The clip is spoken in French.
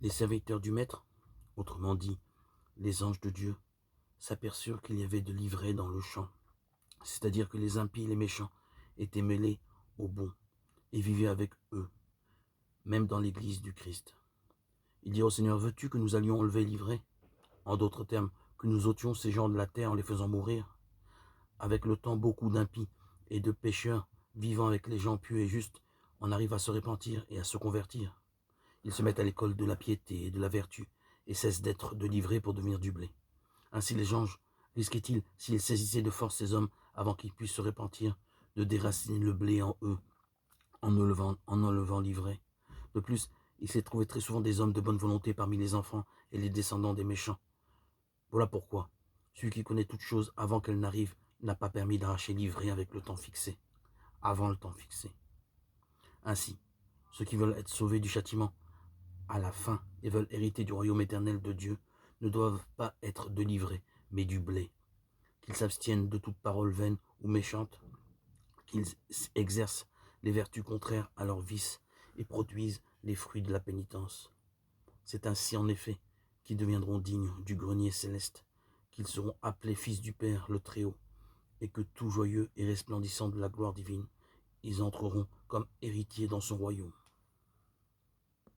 Les serviteurs du Maître, autrement dit les anges de Dieu, s'aperçurent qu'il y avait de l'ivraie dans le champ, c'est-à-dire que les impies et les méchants étaient mêlés aux bons et vivaient avec eux, même dans l'église du Christ. Ils dirent au Seigneur, veux-tu que nous allions enlever l'ivraie? En d'autres termes, que nous ôtions ces gens de la terre en les faisant mourir. Avec le temps, beaucoup d'impies et de pécheurs vivant avec les gens pieux et justes en arrivent à se repentir et à se convertir. Ils se mettent à l'école de la piété et de la vertu et cessent d'être de l'ivraie pour devenir du blé. Ainsi les anges risquaient-ils, s'ils saisissaient de force ces hommes avant qu'ils puissent se repentir, de déraciner le blé en eux en enlevant l'ivraie. De plus, il s'est trouvé très souvent des hommes de bonne volonté parmi les enfants et les descendants des méchants. Voilà pourquoi celui qui connaît toute chose avant qu'elle n'arrive n'a pas permis d'arracher l'ivraie avec le temps fixé, avant le temps fixé. Ainsi, ceux qui veulent être sauvés du châtiment à la fin et veulent hériter du royaume éternel de Dieu ne doivent pas être de l'ivraie, mais du blé. Qu'ils s'abstiennent de toute parole vaine ou méchante, qu'ils exercent les vertus contraires à leurs vices et produisent les fruits de la pénitence. C'est ainsi en effet qu'ils deviendront dignes du grenier céleste, qu'ils seront appelés fils du Père le Très-Haut, et que tout joyeux et resplendissant de la gloire divine, ils entreront comme héritiers dans son royaume.